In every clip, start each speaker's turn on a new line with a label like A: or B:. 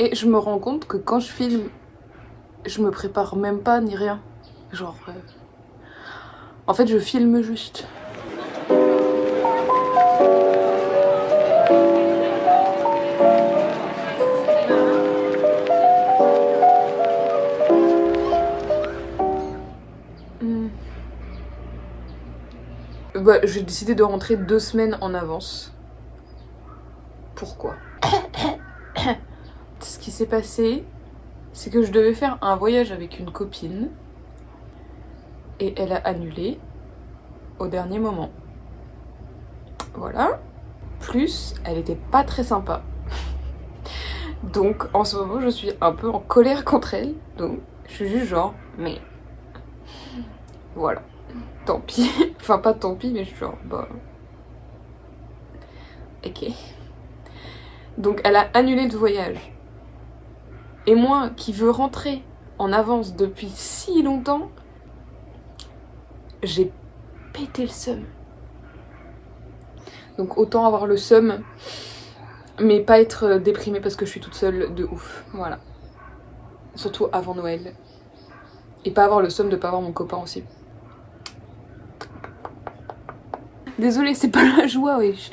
A: Et je me rends compte que quand je filme, je me prépare même pas ni rien. Genre... En fait, je filme juste. Bah, j'ai décidé de rentrer 2 semaines en avance. Pourquoi? Ce qui s'est passé, c'est que je devais faire un voyage avec une copine et elle a annulé au dernier moment. Voilà. Plus, elle était pas très sympa. Donc en ce moment, je suis un peu en colère contre elle. Donc je suis juste genre, mais voilà. Tant pis. Enfin, pas tant pis, mais je suis genre, bah. Ok. Donc elle a annulé le voyage. Et moi, qui veux rentrer en avance depuis si longtemps, j'ai pété le seum. Donc autant avoir le seum, mais pas être déprimée parce que je suis toute seule de ouf. Voilà. Surtout avant Noël. Et pas avoir le seum de pas avoir mon copain aussi. Désolée, c'est pas la joie, wesh.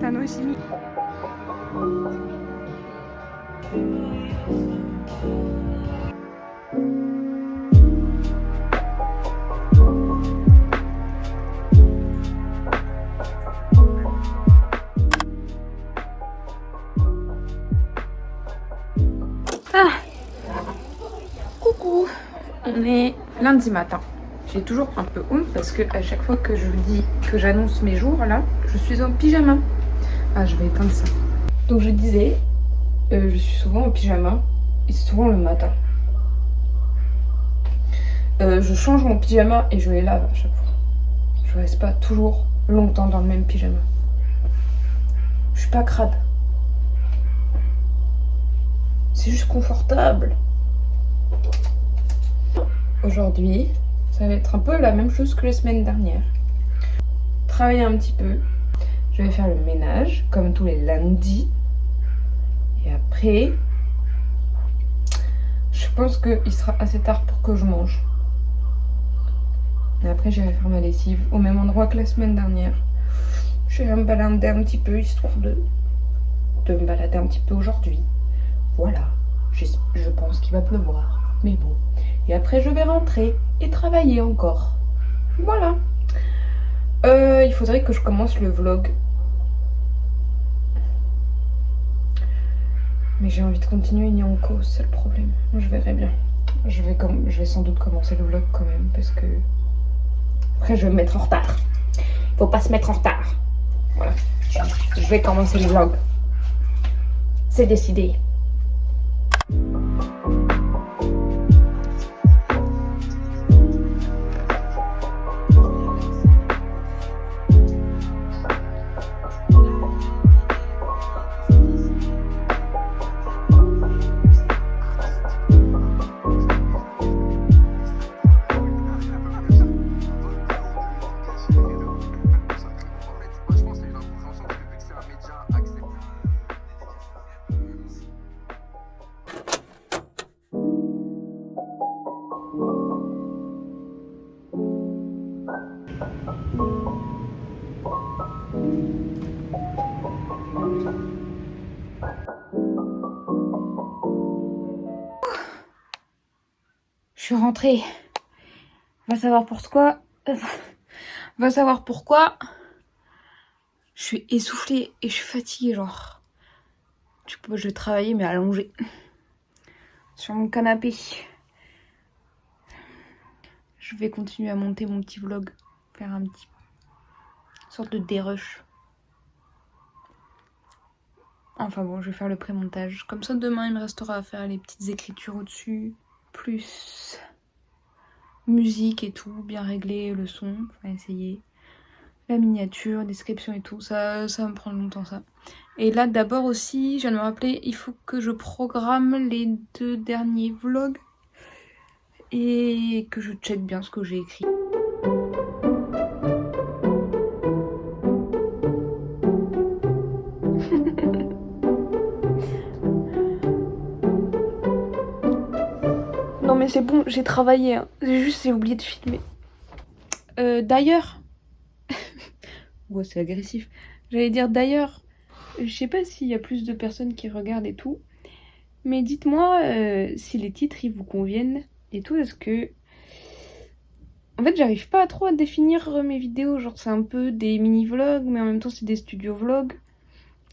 A: Tanoshimi. Ah, coucou, on est lundi matin. J'ai toujours un peu honte parce que à chaque fois que je dis que j'annonce mes jours là, je suis en pyjama. Ah, je vais éteindre ça. Donc je disais, je suis souvent en pyjama et souvent le matin. Je change mon pyjama et je les lave à chaque fois. Je reste pas toujours longtemps dans le même pyjama. Je suis pas crade. C'est juste confortable. Aujourd'hui, ça va être un peu la même chose que la semaine dernière. Travailler un petit peu. Je vais faire le ménage, comme tous les lundis. Et après, je pense qu'il sera assez tard pour que je mange. Et après, j'irai faire ma lessive au même endroit que la semaine dernière. Je vais me balader un petit peu, histoire de me balader un petit peu aujourd'hui. Voilà, je pense qu'il va pleuvoir, mais bon. Et après, je vais rentrer et travailler encore. Voilà. Il faudrait que je commence le vlog. Mais j'ai envie de continuer Nyanko, c'est le problème. Je verrai bien. Je vais sans doute commencer le vlog quand même, parce que... Après, je vais me mettre en retard. Faut pas se mettre en retard. Voilà. Je vais commencer le vlog. C'est décidé. suis rentrée. Va savoir pourquoi. Va savoir pourquoi. Je suis essoufflée et je suis fatiguée, genre. Du coup, je vais travailler, mais allongée. Sur mon canapé. Je vais continuer à monter mon petit vlog. Faire un petit... sorte de dérush. Enfin bon, je vais faire le pré-montage. Comme ça, demain, il me restera à faire les petites écritures au-dessus. Plus musique et tout, bien régler le son. Enfin, essayer. La miniature, description et tout. Ça va me prendre longtemps, ça. Et là, d'abord aussi, je viens de me rappeler, il faut que je programme les 2 derniers vlogs. Et que je check bien ce que j'ai écrit. Non mais c'est bon, j'ai travaillé, hein. J'ai oublié de filmer. D'ailleurs... ouais, c'est agressif. J'allais dire d'ailleurs, je sais pas s'il y a plus de personnes qui regardent et tout, mais dites-moi si les titres ils vous conviennent et tout, est-ce que... En fait, j'arrive pas trop à définir mes vidéos, genre c'est un peu des mini-vlogs, mais en même temps c'est des studio-vlogs.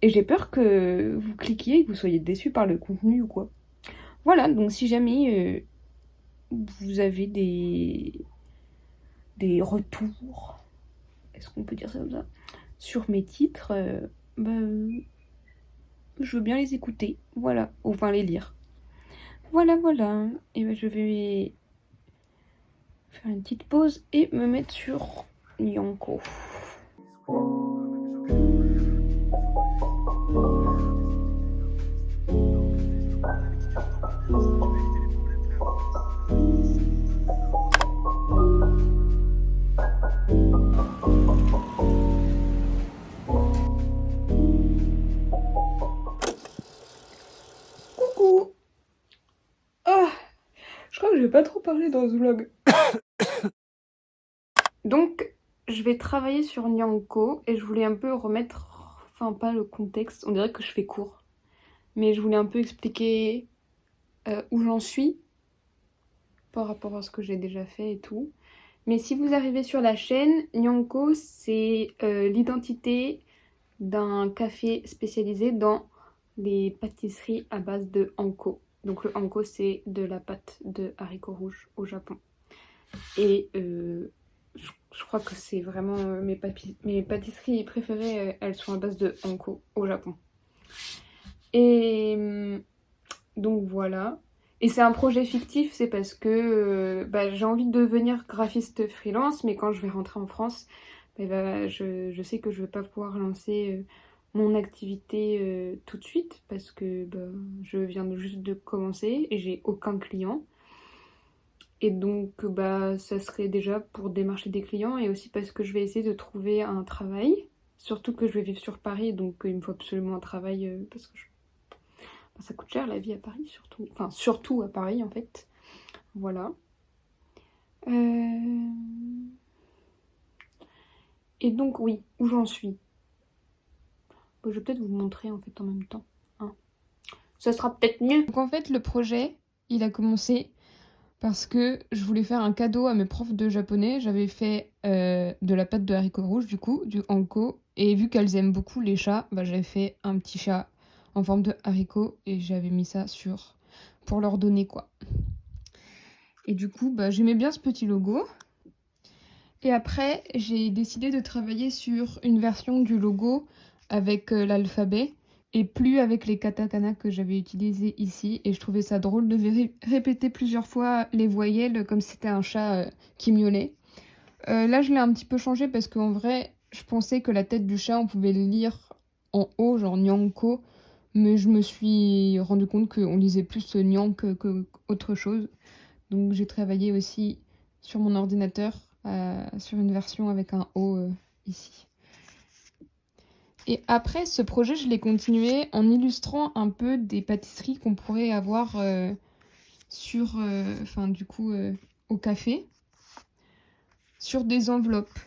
A: Et j'ai peur que vous cliquiez et que vous soyez déçus par le contenu ou quoi. Voilà, donc si jamais vous avez des retours, est-ce qu'on peut dire ça comme ça, sur mes titres, je veux bien les écouter, voilà, enfin les lire. Voilà, et ben je vais faire une petite pause et me mettre sur Nyanko. Coucou. Ah, je crois que je vais pas trop parler dans ce vlog. Donc, je vais travailler sur Nyanko et je voulais un peu remettre, enfin pas le contexte, on dirait que je fais court, mais je voulais un peu expliquer où j'en suis par rapport à ce que j'ai déjà fait et tout. Mais si vous arrivez sur la chaîne, Nyanko c'est l'identité d'un café spécialisé dans les pâtisseries à base de Anko. Donc le Anko c'est de la pâte de haricots rouges au Japon. Et je crois que c'est vraiment mes pâtisseries préférées, elles sont à base de Anko au Japon. Et donc voilà. Et c'est un projet fictif, c'est parce que j'ai envie de devenir graphiste freelance, mais quand je vais rentrer en France, je sais que je ne vais pas pouvoir lancer mon activité tout de suite, parce que je viens juste de commencer et j'ai aucun client. Et donc ça serait déjà pour démarcher des clients et aussi parce que je vais essayer de trouver un travail. Surtout que je vais vivre sur Paris, donc il me faut absolument un travail parce que ça coûte cher la vie à Paris, surtout. Enfin, surtout à Paris en fait. Voilà. Et donc oui, où j'en suis. Je vais peut-être vous montrer en fait en même temps. Hein. Ça sera peut-être mieux. Donc en fait le projet, il a commencé parce que je voulais faire un cadeau à mes profs de japonais. J'avais fait de la pâte de haricots rouges, du coup, du Anko. Et vu qu'elles aiment beaucoup les chats, j'avais fait un petit chat en forme de haricot et j'avais mis ça pour leur donner quoi. Et du coup, j'aimais bien ce petit logo. Et après, j'ai décidé de travailler sur une version du logo avec l'alphabet et plus avec les katakana que j'avais utilisés ici. Et je trouvais ça drôle de répéter plusieurs fois les voyelles comme si c'était un chat qui miaulait. Là, je l'ai un petit peu changé parce qu'en vrai, je pensais que la tête du chat, on pouvait le lire en haut, genre Nyanko. Mais je me suis rendu compte qu'on lisait plus Nyank qu'autre chose. Donc j'ai travaillé aussi sur mon ordinateur, sur une version avec un O ici. Et après, ce projet, je l'ai continué en illustrant un peu des pâtisseries qu'on pourrait avoir au café, sur des enveloppes.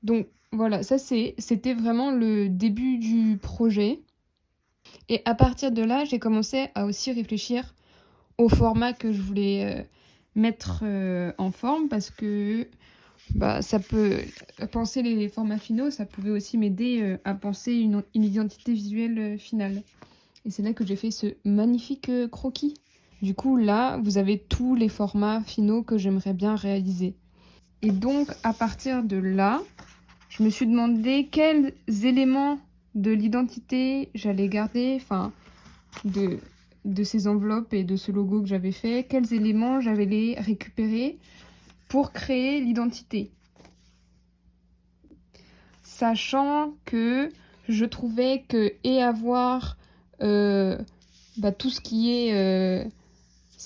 A: Donc voilà, ça c'était vraiment le début du projet. Et à partir de là, j'ai commencé à aussi réfléchir
B: au format que je voulais mettre en forme, parce que ça peut penser les formats finaux, ça pouvait aussi m'aider à penser une identité visuelle finale. Et c'est là que j'ai fait ce magnifique croquis. Du coup, là, vous avez tous les formats finaux que j'aimerais bien réaliser. Et donc, à partir de là, je me suis demandé quels éléments de l'identité j'allais garder, enfin, de ces enveloppes et de ce logo que j'avais fait, quels éléments j'avais les récupérer pour créer l'identité. Sachant que je trouvais que avoir tout ce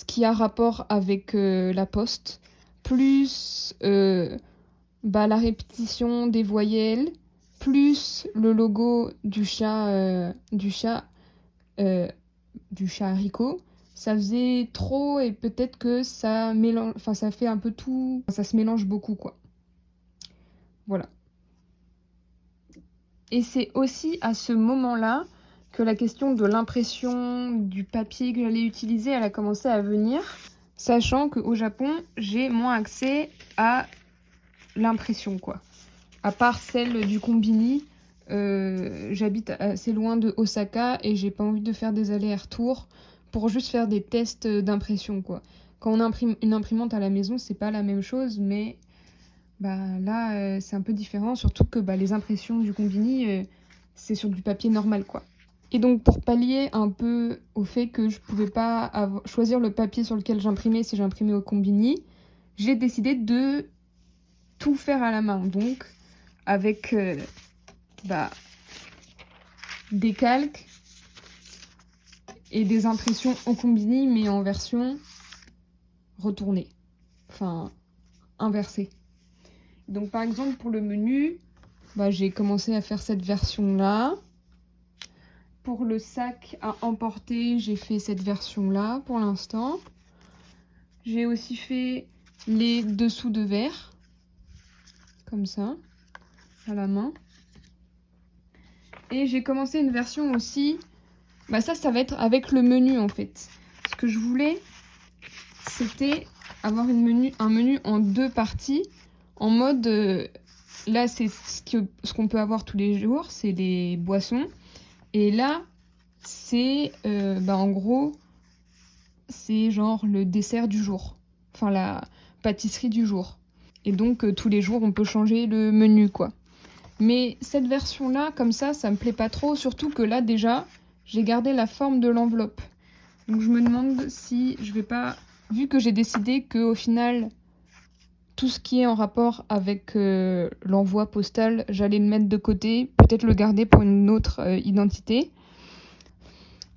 B: qui a rapport avec la poste, plus la répétition des voyelles, plus le logo du chat haricot, ça faisait trop, et peut-être que ça mélange, enfin ça fait un peu tout, ça se mélange beaucoup quoi. Voilà. Et c'est aussi à ce moment-là que la question de l'impression du papier que j'allais utiliser, elle a commencé à venir, sachant qu'au Japon, j'ai moins accès à l'impression, quoi. À part celle du Combini, j'habite assez loin de Osaka et j'ai pas envie de faire des allers-retours pour juste faire des tests d'impression, quoi. Quand on imprime une imprimante à la maison, c'est pas la même chose, mais là, c'est un peu différent, surtout que les impressions du Combini, c'est sur du papier normal, quoi. Et donc, pour pallier un peu au fait que je pouvais pas choisir le papier sur lequel j'imprimais si j'imprimais au Combini, j'ai décidé de tout faire à la main. Donc, avec des calques et des impressions au Combini, mais en version retournée. Enfin, inversée. Donc, par exemple, pour le menu, j'ai commencé à faire cette version-là. Pour le sac à emporter, j'ai fait cette version-là pour l'instant. J'ai aussi fait les dessous de verre, comme ça, à la main. Et j'ai commencé une version aussi, ça va être avec le menu en fait. Ce que je voulais, c'était avoir un menu en 2 parties, en mode, là c'est ce qu'on peut avoir tous les jours, c'est les boissons. Et là, c'est en gros, c'est genre le dessert du jour, enfin la pâtisserie du jour. Et donc tous les jours on peut changer le menu quoi. Mais cette version-là, comme ça me plaît pas trop, surtout que là déjà, j'ai gardé la forme de l'enveloppe. Donc je me demande si je vais pas, vu que j'ai décidé qu'au final, tout ce qui est en rapport avec l'envoi postal, j'allais le mettre de côté, peut-être le garder pour une autre identité.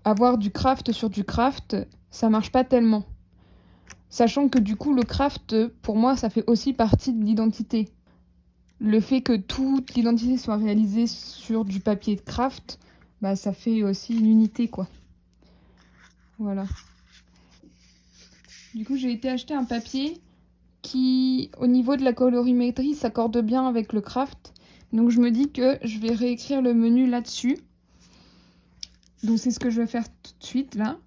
B: Avoir du craft sur du craft, ça marche pas tellement. Sachant que du coup, le craft, pour moi, ça fait aussi partie de l'identité. Le fait que toute l'identité soit réalisée sur du papier de craft, ça fait aussi une unité, quoi. Voilà. Du coup, j'ai été acheter un papier qui, au niveau de la colorimétrie, s'accorde bien avec le craft. Donc je me dis que je vais réécrire le menu là-dessus. Donc c'est ce que je vais faire tout de suite, là.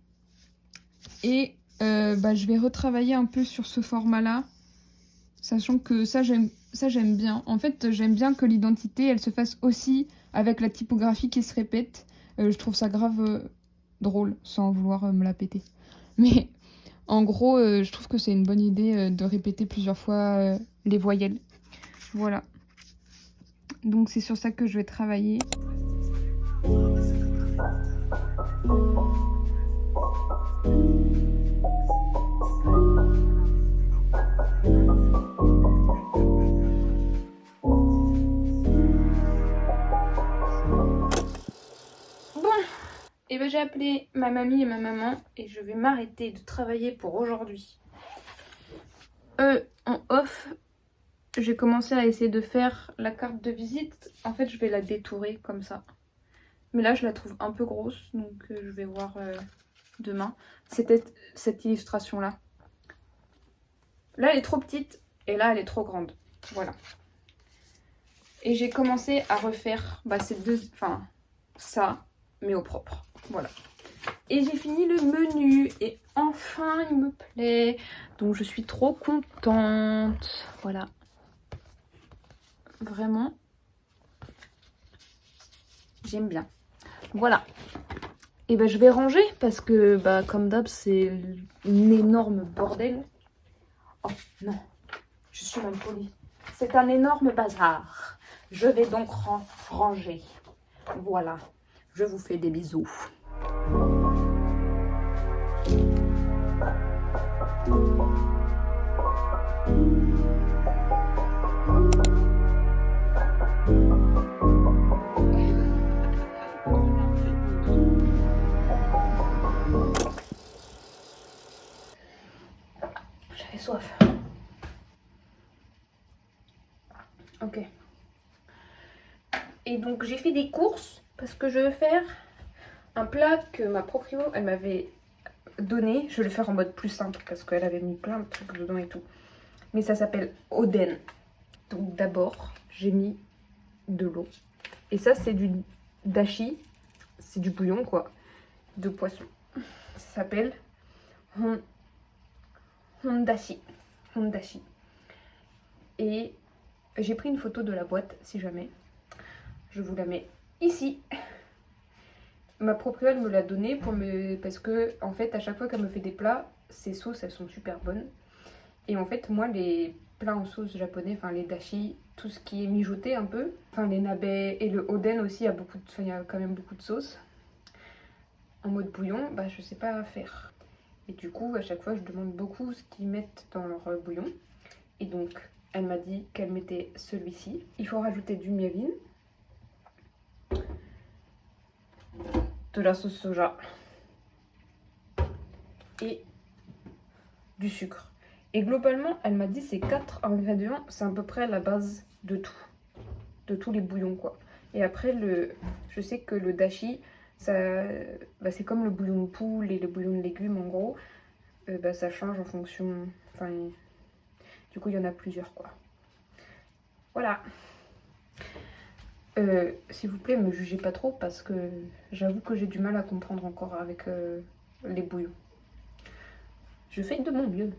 B: Et je vais retravailler un peu sur ce format-là, sachant que ça j'aime bien. En fait, j'aime bien que l'identité, elle se fasse aussi avec la typographie qui se répète. Je trouve ça grave drôle, sans vouloir me la péter. Mais en gros, je trouve que c'est une bonne idée de répéter plusieurs fois les voyelles. Voilà. Donc c'est sur ça que je vais travailler. Et j'ai appelé ma mamie et ma maman et je vais m'arrêter de travailler pour aujourd'hui. En off, j'ai commencé à essayer de faire la carte de visite. En fait, je vais la détourer comme ça. Mais là, je la trouve un peu grosse, donc je vais voir demain. C'était cette illustration-là. Là, elle est trop petite et là, elle est trop grande. Voilà. Et j'ai commencé à refaire ces deux, ça, mais au propre. Voilà. Et j'ai fini le menu et enfin il me plaît. Donc je suis trop contente. Voilà. Vraiment. J'aime bien. Voilà. Et ben je vais ranger parce que comme d'hab c'est une énorme bordel. Oh non, je suis mal polie. C'est un énorme bazar. Je vais donc ranger. Voilà. Je vous fais des bisous. J'avais soif. Ok. Et donc j'ai fait des courses parce que je veux faire un plat que ma proprio elle m'avait donné. Je vais le faire en mode plus simple parce qu'elle avait mis plein de trucs dedans et tout. Mais ça s'appelle oden. Donc d'abord j'ai mis de l'eau. Et ça c'est du dashi. C'est du bouillon quoi. De poisson. Ça s'appelle hondashi. Hondashi. Et j'ai pris une photo de la boîte si jamais. Je vous la mets ici. Ma proprio elle me l'a donné parce que en fait à chaque fois qu'elle me fait des plats, ces sauces elles sont super bonnes. Et en fait moi les plats en sauce japonais, enfin les dashi, tout ce qui est mijoté un peu, enfin les nabe et le oden aussi, il y a quand même beaucoup de sauce. En mode bouillon, je sais pas faire. Et du coup à chaque fois je demande beaucoup ce qu'ils mettent dans leur bouillon. Et donc elle m'a dit qu'elle mettait celui-ci. Il faut rajouter du mirin, de la sauce soja et du sucre. Et globalement, elle m'a dit ces 4 ingrédients, c'est à peu près la base de tout. De tous les bouillons quoi. Et après, je sais que le dashi, c'est comme le bouillon de poule et le bouillon de légumes en gros. Ça change en fonction... Enfin, du coup, il y en a plusieurs quoi. Voilà. S'il vous plaît, me jugez pas trop parce que j'avoue que j'ai du mal à comprendre encore avec les bouillons. Je fais de mon mieux.